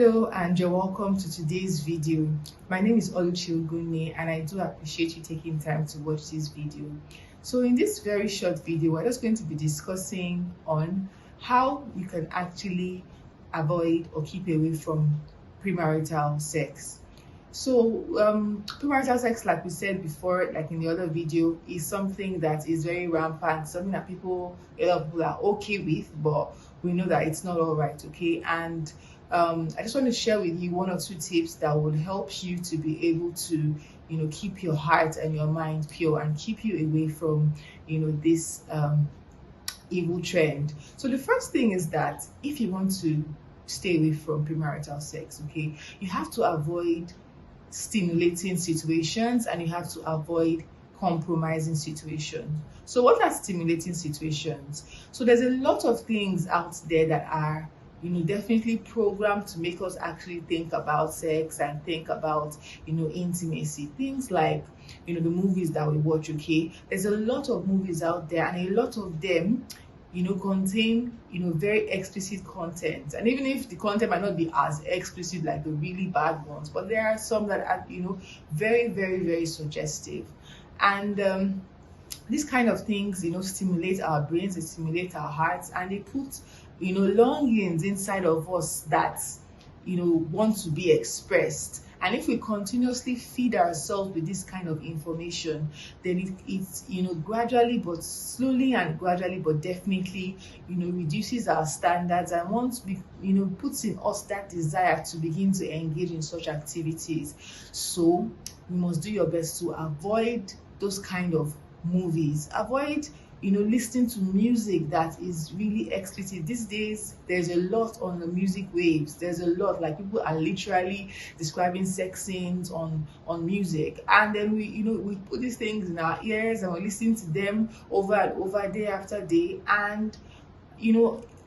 Hello and you're welcome to today's video. My name is Oluchi Ogunne and I do appreciate you taking time to watch this video. So in this very short video, we're just going to be discussing on how you can actually avoid or keep away from premarital sex. So premarital sex, like we said before, like in the other video, is something that is very rampant, something that a lot of people are okay with, but we know that it's not all right, okay? And I just want to share with you one or two tips that would help you to be able to, keep your heart and your mind pure and keep you away from, this evil trend. So the first thing is that if you want to stay away from premarital sex, okay, you have to avoid stimulating situations and you have to avoid compromising situations. So what are stimulating situations? So there's a lot of things out there that are definitely programmed to make us actually think about sex and think about intimacy. Things like the movies that we watch, okay? There's a lot of movies out there and a lot of them contain very explicit content, and even if the content might not be as explicit like the really bad ones, but there are some that are very, very, very suggestive. And these kind of things stimulate our brains, they stimulate our hearts, and they put longings inside of us that want to be expressed. And if we continuously feed ourselves with this kind of information, then it's gradually but slowly and gradually but definitely reduces our standards, and once we puts in us that desire to begin to engage in such activities. So you must do your best to avoid those kind of movies. Avoid listening to music that is really explicit. These days there's a lot on the music waves. There's a lot, like people are literally describing sex scenes on music, and then we put these things in our ears and we're listening to them over and over, day after day. And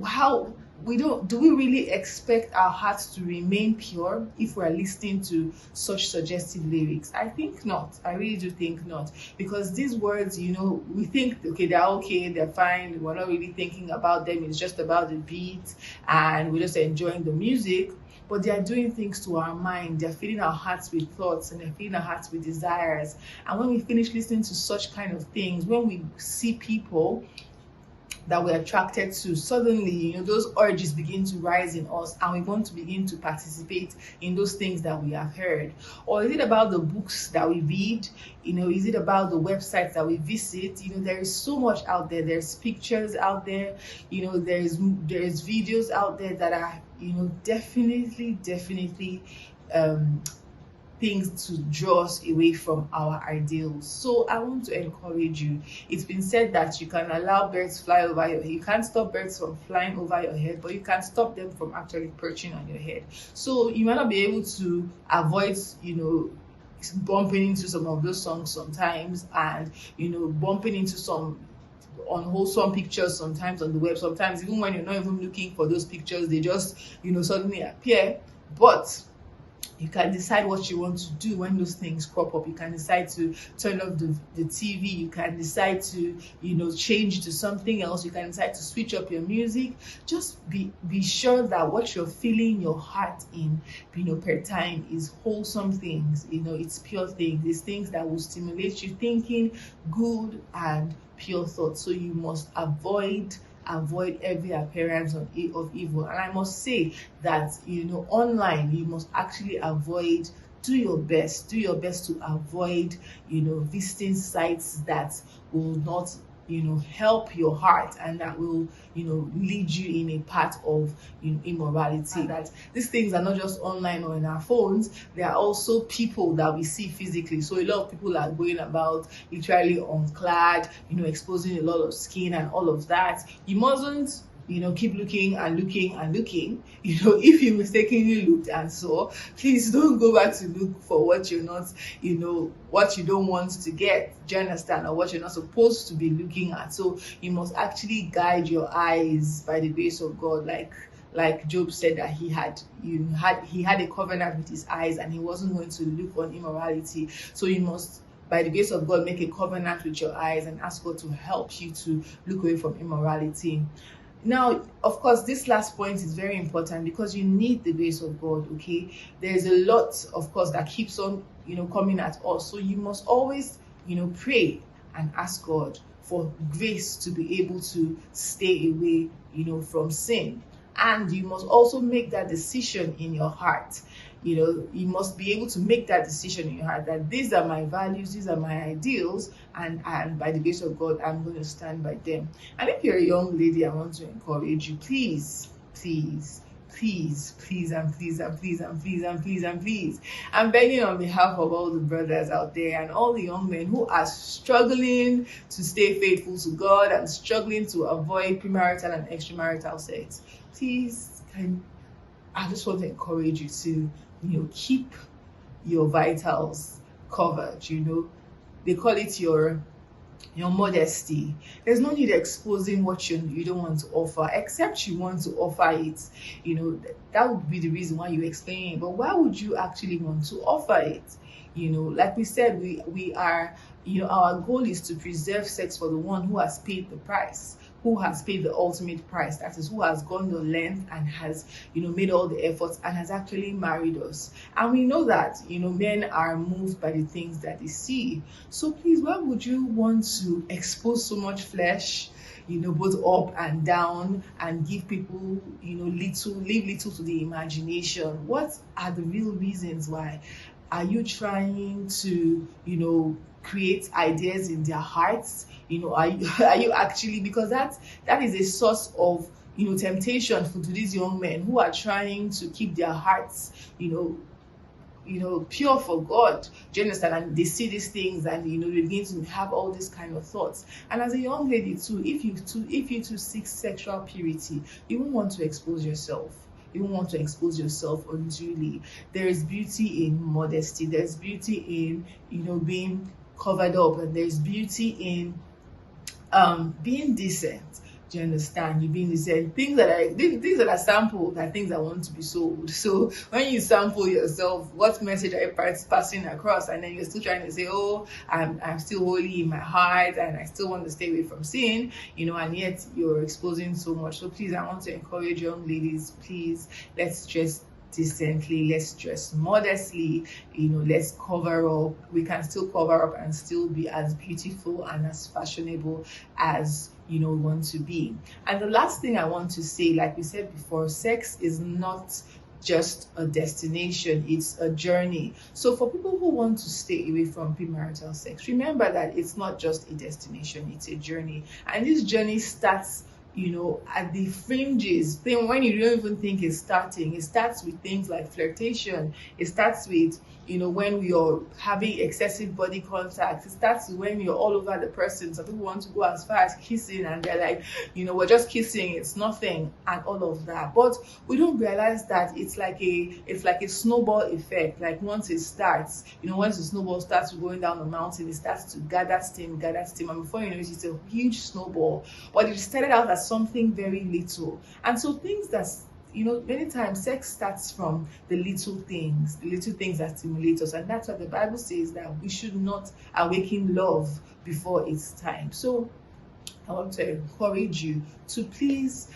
how do we really expect our hearts to remain pure if we're listening to such suggestive lyrics? I think not. I really do think not, because these words, we think they're fine, we're not really thinking about them, it's just about the beat and we're just enjoying the music. But they are doing things to our mind. They're filling our hearts with thoughts and they're filling our hearts with desires. And when we finish listening to such kind of things, when we see people that we're attracted to, suddenly those urges begin to rise in us and we want to begin to participate in those things that we have heard. Or is it about the books that we read? Is it about the websites that we visit? There is so much out there. There's pictures out there, there's videos out there that are definitely things to draw us away from our ideals. So I want to encourage you. It's been said that you can allow birds fly over your head. You can't stop birds from flying over your head, but you can stop them from actually perching on your head. So you might not be able to avoid bumping into some of those songs sometimes, and bumping into some unwholesome pictures sometimes on the web. Sometimes even when you're not even looking for those pictures, they just suddenly appear. But you can decide what you want to do when those things crop up. You can decide to turn off the TV. You can decide to change to something else. You can decide to switch up your music. Just be sure that what you're filling your heart in per time is wholesome things. It's pure things. It's things that will stimulate you thinking good and pure thoughts. So you must avoid every appearance of evil. And I must say that online you must actually avoid, do your best to avoid visiting sites that will not help your heart and that will lead you in a path of immorality. That these things are not just online or in our phones, they are also people that we see physically. So a lot of people are going about literally unclad, exposing a lot of skin and all of that. You mustn't keep looking and looking and looking. If you mistakenly looked and saw, please don't go back to look for what you're not, what you don't want to get. Do you understand? Or what you're not supposed to be looking at. So you must actually guide your eyes by the grace of God, like Job said that he had a covenant with his eyes and he wasn't going to look on immorality. So you must, by the grace of God, make a covenant with your eyes and ask God to help you to look away from immorality. Now, of course, this last point is very important because you need the grace of God, okay? There's a lot, of course, that keeps on, coming at us. So you must always, pray and ask God for grace to be able to stay away, from sin. And you must also make that decision in your heart. You must be able to make that decision in your heart that these are my values, these are my ideals, and by the grace of God, I'm going to stand by them. And if you're a young lady, I want to encourage you, please, please, please, please, and please, and please, and please, and please, and please. I'm begging on behalf of all the brothers out there and all the young men who are struggling to stay faithful to God and struggling to avoid premarital and extramarital sex. Please, I just want to encourage you to, keep your vitals covered. They call it your modesty. There's no need exposing what you don't want to offer, except you want to offer it. That would be the reason why you explain it. But why would you actually want to offer it? Like we said, we are, our goal is to preserve sex for the one who has paid the price, who has paid the ultimate price. That is, who has gone the length and has, made all the efforts and has actually married us. And we know that, men are moved by the things that they see. So please, why would you want to expose so much flesh, both up and down, and give people, leave little to the imagination? What are the real reasons why? Are you trying to, create ideas in their hearts? Are you actually, because that is a source of, temptation to these young men who are trying to keep their hearts, pure for God. Do you understand? And they see these things and they begin to have all these kind of thoughts. And as a young lady too, if you seek sexual purity, you won't want to expose yourself. You won't want to expose yourself unduly. There is beauty in modesty. There's beauty in being covered up, and there's beauty in being decent. Do you understand? You being decent. Things that are sampled are things that want to be sold. So when you sample yourself, what message are you passing across? And then you're still trying to say, oh, I'm still holy in my heart and I still want to stay away from sin, and yet you're exposing so much. So please, I want to encourage young ladies, please, let's dress decently, let's dress modestly, let's cover up. We can still cover up and still be as beautiful and as fashionable as we want to be. And the last thing I want to say, like we said before, sex is not just a destination, it's a journey. So for people who want to stay away from premarital sex, remember that it's not just a destination, it's a journey. And this journey starts at the fringes. Then when you don't even think it's starting, it starts with things like flirtation. It starts with, when you're having excessive body contact. It starts with when you're all over the person. Some people want to go as far as kissing and they're like, we're just kissing, it's nothing, and all of that. But we don't realize that it's like a snowball effect. Like once it starts, once the snowball starts going down the mountain, it starts to gather steam, and before you know it, it's a huge snowball. But it started out as something very little. And so things that, many times sex starts from the little things that stimulate us. And that's why the Bible says that we should not awaken love before it's time. So I want to encourage you to please,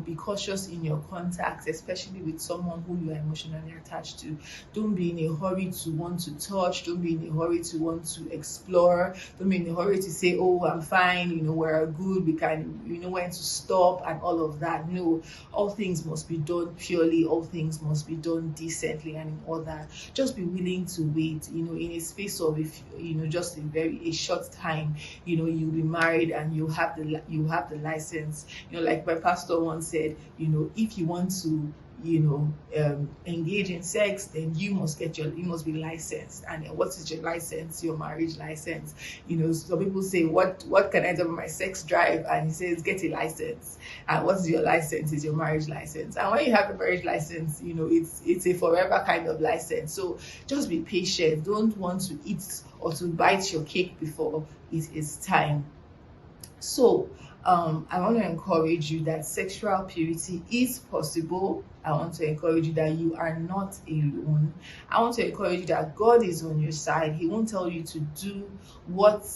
be cautious in your contacts, especially with someone who you are emotionally attached to. Don't be in a hurry to want to touch. Don't be in a hurry to want to explore. Don't be in a hurry to say, oh, I'm fine, we're good, we can, know when to stop and all of that. No, all things must be done purely. All things must be done decently and in order. Just be willing to wait, in a space of, just a short time, you'll be married and you have the license. Like my pastor once said, if you want to engage in sex, then you must be licensed. And what is your license? Your marriage license. Some people say, what can I do with my sex drive? And he says, get a license. And what is your license? Is your marriage license. And when you have the marriage license, it's a forever kind of license. So just be patient. Don't want to eat or to bite your cake before it is time. So I want to encourage you that sexual purity is possible. I want to encourage you that you are not alone. I want to encourage you that God is on your side. He won't tell you to do what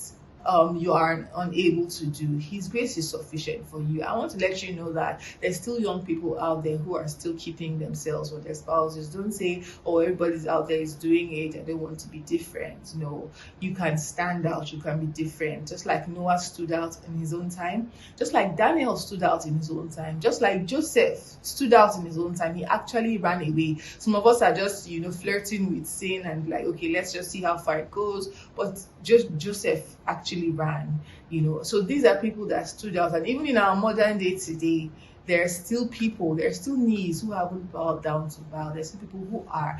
you are unable to do. His grace is sufficient for you. I want to let you know that there's still young people out there who are still keeping themselves or their spouses. Don't say, oh, everybody's out there is doing it and they want to be different. No, you can stand out, you can be different. Just like Noah stood out in his own time, just like Daniel stood out in his own time, just like Joseph stood out in his own time. He actually ran away. Some of us are just, flirting with sin and like, okay, let's just see how far it goes. But just Joseph actually ran, So these are people that stood out. And even in our modern day today, there are still people, there are still knees who haven't bowed down to bow. There's still people who are,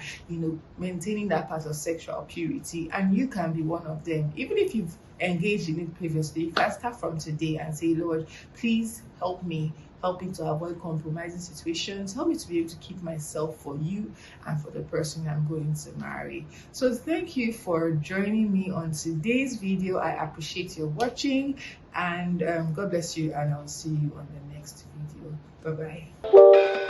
maintaining that part of sexual purity. And you can be one of them. Even if you've engaged in it previously, you can start from today and say, Lord, please help me to avoid compromising situations. Help me to be able to keep myself for you and for the person I'm going to marry. So thank you for joining me on today's video. I appreciate your watching, and God bless you, and I'll see you on the next video. Bye bye.